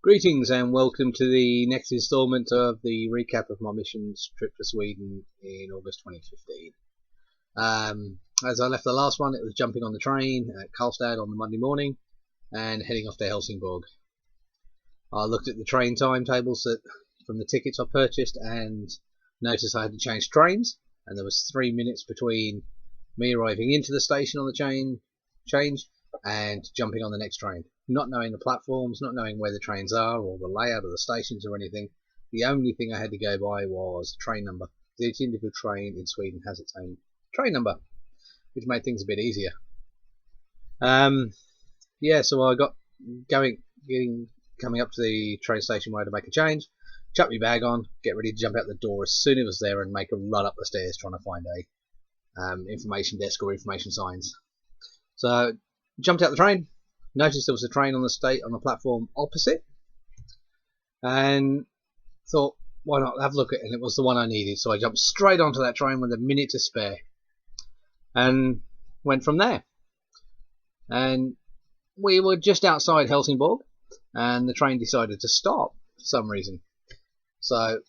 Greetings and welcome to the next installment of the recap of my missions trip to Sweden in August 2015. As I left the last one, it was jumping on the train at Karlstad on the Monday morning and heading off to Helsingborg. I looked at the train timetables from the tickets I purchased and noticed I had to change trains, and there was 3 minutes between me arriving into the station on the change and jumping on the next train. Not knowing the platforms, not knowing where the trains are or the layout of the stations or anything, the only thing I had to go by was train number. Each individual train in Sweden has its own train number, which made things a bit easier. So I got coming up to the train station where I had to make a change, chuck my bag on, get ready to jump out the door as soon as it was there and make a run up the stairs trying to find a information desk or information signs. So jumped out the train, noticed there was a train on the platform opposite, and thought, why not have a look at it? And it was the one I needed, so I jumped straight onto that train with a minute to spare and went from there. And we were just outside Helsingborg, and the train decided to stop for some reason. So,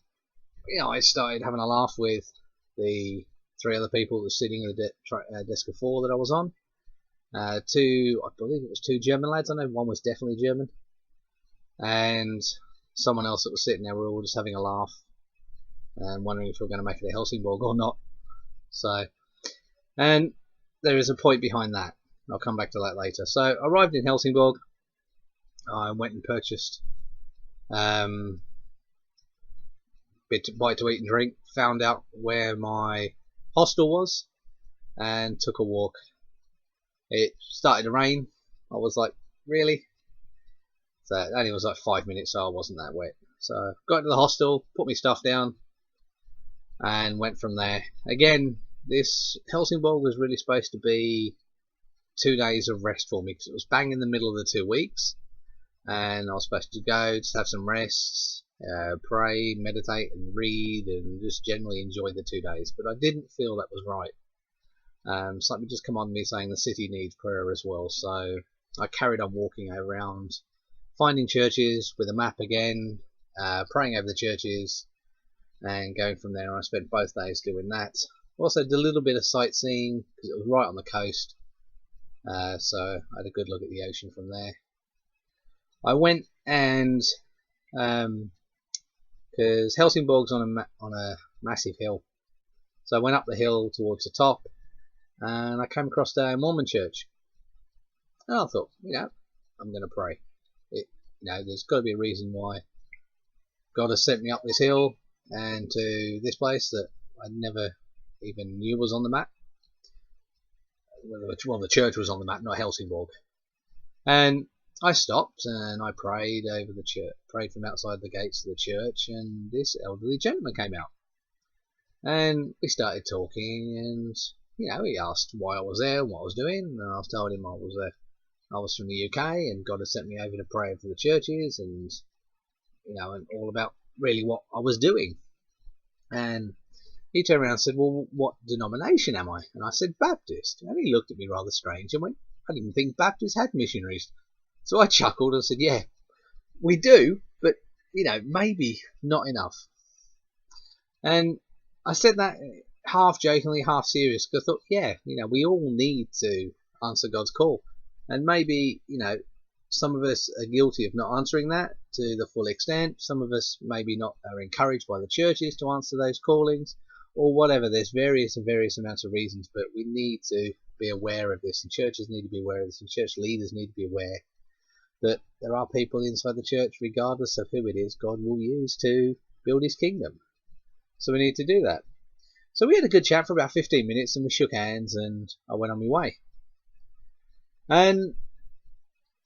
I started having a laugh with the three other people that were sitting at the desk of four that I was on. I believe it was two German lads. I know one was definitely German, and someone else that was sitting there. We were all just having a laugh and wondering if we were going to make it to Helsingborg or not. And there is a point behind that. I'll come back to that later. So I arrived in Helsingborg. I went and purchased bite to eat and drink. Found out where my hostel was and took a walk. It started to rain. I was like, really? So it only was like 5 minutes, so I wasn't that wet. So got to the hostel, put my stuff down, and went from there. Again, this Helsingborg was really supposed to be 2 days of rest for me, because it was bang in the middle of the 2 weeks, and I was supposed to go, just have some rest, pray, meditate, and read, and just generally enjoy the 2 days. But I didn't feel that was right. Something just come on me saying the city needs prayer as well, so I carried on walking around, finding churches with a map again, praying over the churches, and going from there. I spent both days doing that. Also did a little bit of sightseeing because it was right on the coast, so I had a good look at the ocean from there. I went and because Helsingborg's on a massive hill, so I went up the hill towards the top. And I came across a Mormon church. And I thought, I'm going to pray. There's got to be a reason why God has sent me up this hill and to this place that I never even knew was on the map. Well, the church was on the map, not Helsingborg. And I stopped and I prayed over the church, prayed from outside the gates of the church, and this elderly gentleman came out. And we started talking, and he asked why I was there, what I was doing, and I told him I was from the UK, and God had sent me over to pray for the churches, and and all about really what I was doing. And he turned around and said, "Well, what denomination am I?" And I said, "Baptist." And he looked at me rather strange and went, "I didn't think Baptists had missionaries." So I chuckled and said, "Yeah, we do, but maybe not enough." And I said that half jokingly, half serious, because I thought, we all need to answer God's call, and maybe some of us are guilty of not answering that to the full extent. Some of us maybe not are encouraged by the churches to answer those callings, or whatever. There's various amounts of reasons, but we need to be aware of this, and churches need to be aware of this, and church leaders need to be aware that there are people inside the church, regardless of who it is, God will use to build His kingdom. So we need to do that. So we had a good chat for about 15 minutes, and we shook hands, and I went on my way. And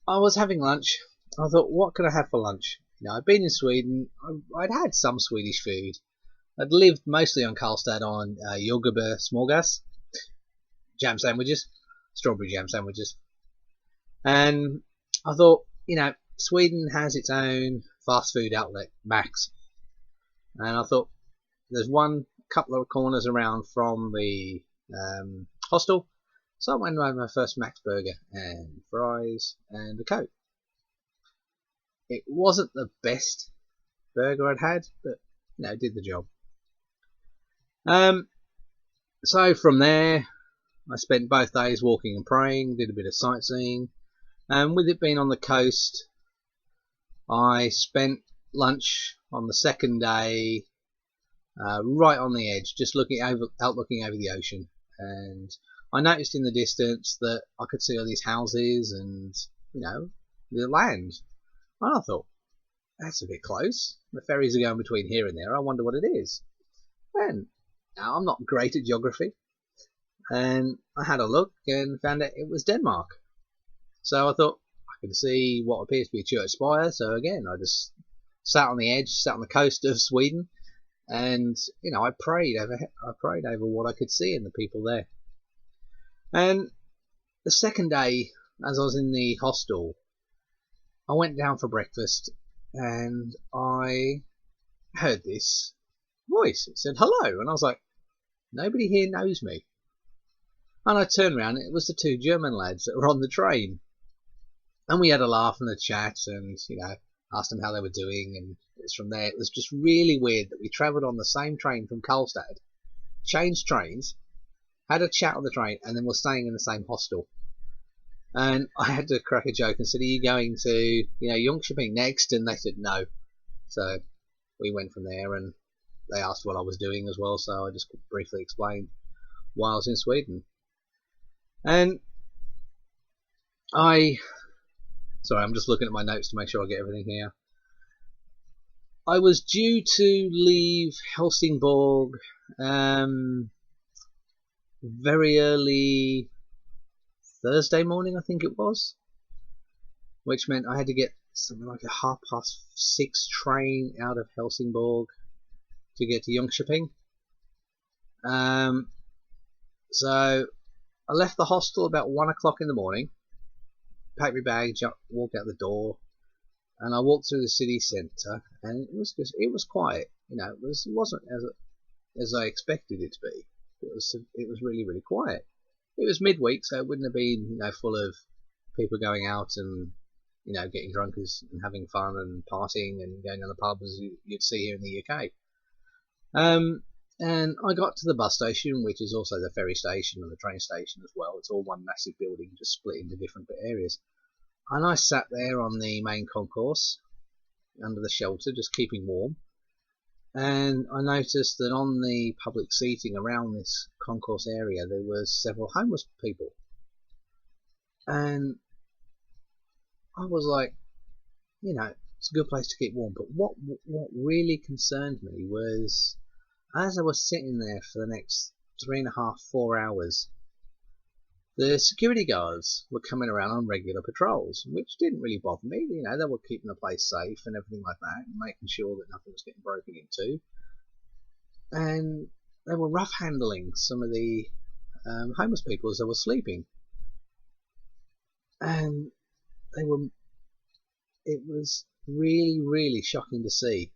I was having lunch. I thought, what could I have for lunch? I'd been in Sweden. I'd had some Swedish food. I'd lived mostly on Karlstad on jordgubbar smörgås, jam sandwiches, strawberry jam sandwiches. And I thought, Sweden has its own fast food outlet, Max. And I thought, there's one couple of corners around from the hostel, so I went and had my first Max burger and fries and a Coke. It wasn't the best burger I'd had, but it did the job. So from there, I spent both days walking and praying, did a bit of sightseeing, and with it being on the coast, I spent lunch on the second day right on the edge, just looking over the ocean. And I noticed in the distance that I could see all these houses and the land. And I thought, that's a bit close. The ferries are going between here and there. I wonder what it is. And now I'm not great at geography, and I had a look and found out it was Denmark. So I thought, I can see what appears to be a church spire. So again, I just sat on the edge, sat on the coast of Sweden, and I prayed over what I could see and the people there. And the second day, as I was in the hostel, I went down for breakfast and I heard this voice. It said hello, and I was like, nobody here knows me. And I turned around and it was the two German lads that were on the train. And we had a laugh and a chat and, asked them how they were doing. And it's from there, it was just really weird that we travelled on the same train from Karlstad, changed trains, had a chat on the train, and then were staying in the same hostel. And I had to crack a joke and said, are you going to, Jönköping next? And they said no. So we went from there, and they asked what I was doing as well, so I just briefly explained why I was in Sweden. And sorry, I'm just looking at my notes to make sure I get everything here. I was due to leave Helsingborg very early Thursday morning, I think it was, which meant I had to get something like a 6:30 train out of Helsingborg to get to Jönköping. So I left the hostel about 1 o'clock in the morning, packed my bag, walked out the door, and I walked through the city centre, and it was quiet. It wasn't as I expected it to be. It was really, really quiet. It was midweek, so it wouldn't have been full of people going out and getting drunk and having fun and partying and going to the pub as you'd see here in the UK. And I got to the bus station, which is also the ferry station and the train station as well. It's all one massive building, just split into different areas. And I sat there on the main concourse under the shelter, just keeping warm. And I noticed that on the public seating around this concourse area, there were several homeless people. And I was like, it's a good place to keep warm. But what really concerned me was, as I was sitting there for the next 3.5, 4 hours, the security guards were coming around on regular patrols, which didn't really bother me. They were keeping the place safe and everything like that, and making sure that nothing was getting broken into. And they were rough handling some of the homeless people as they were sleeping. And it was really, really shocking to see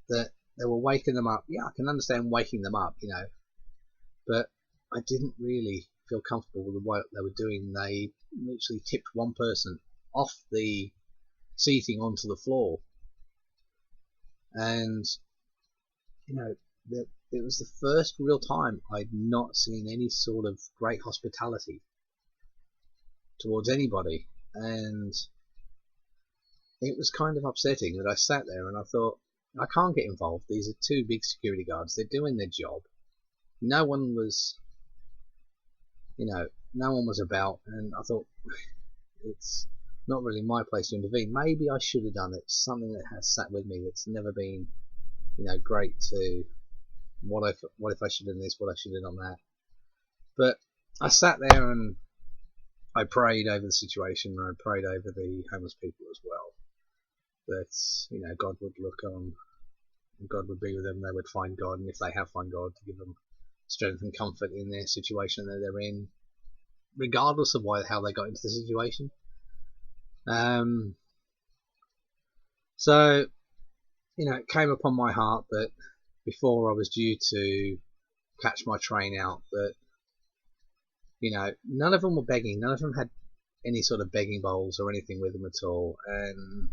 that they were waking them up. Yeah, I can understand waking them up, but I didn't really feel comfortable with what they were doing. They literally tipped one person off the seating onto the floor, and it was the first real time I'd not seen any sort of great hospitality towards anybody, and it was kind of upsetting that I sat there and I thought, I can't get involved. These are two big security guards. They're doing their job. No one was about, and I thought, it's not really my place to intervene. Maybe I should have done it. Something that has sat with me that's never been, great to, what if I should have done this, what I should have done that. But I sat there and I prayed over the situation, and I prayed over the homeless people as well. That, God would look on, and God would be with them, they would find God, and if they have found God, to give them strength and comfort in their situation that they're in, regardless of how they got into the situation. So, it came upon my heart that before I was due to catch my train out, that, none of them were begging, none of them had any sort of begging bowls or anything with them at all. And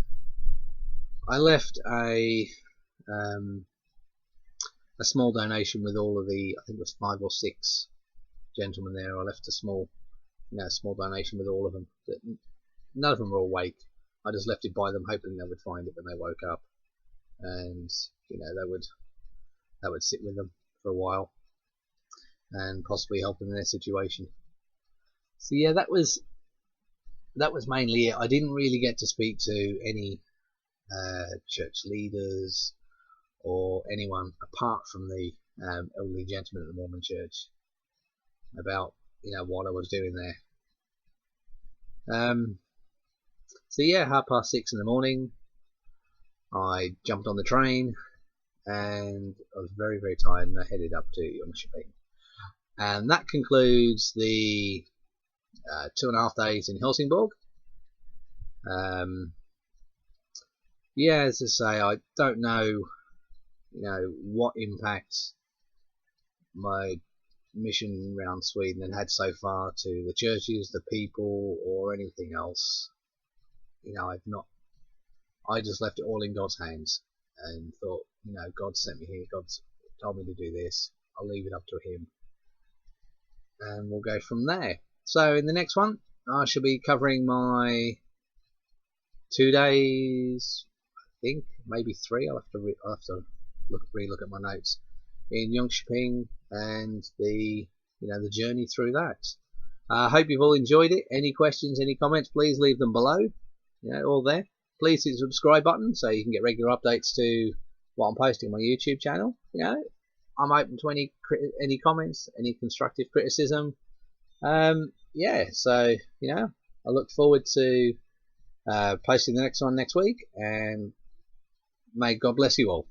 I left a small donation with all of the, I think it was 5 or 6 gentlemen there. I left a small, small donation with all of them. None of them were awake. I just left it by them, hoping they would find it when they woke up, and that would sit with them for a while and possibly help them in their situation. So yeah, that was mainly it. I didn't really get to speak to any church leaders or anyone apart from the elderly gentleman at the Mormon church about what I was doing there. So yeah, 6:30 in the morning, I jumped on the train, and I was very, very tired, and I headed up to Jönköping. And that concludes the 2.5 days in Helsingborg. Yeah, as I say, I don't know, what impact my mission around Sweden had so far to the churches, the people, or anything else. I just left it all in God's hands and thought, God sent me here, God's told me to do this, I'll leave it up to Him, and we'll go from there. So in the next one, I shall be covering my 2 days, I think, maybe 3. I'll have to relook at my notes in Jönköping, and the journey through that. I hope you've all enjoyed it. Any questions, any comments, please leave them below. All there. Please hit the subscribe button so you can get regular updates to what I'm posting on my YouTube channel. I'm open to any comments, any constructive criticism. So I look forward to posting the next one next week, and may God bless you all.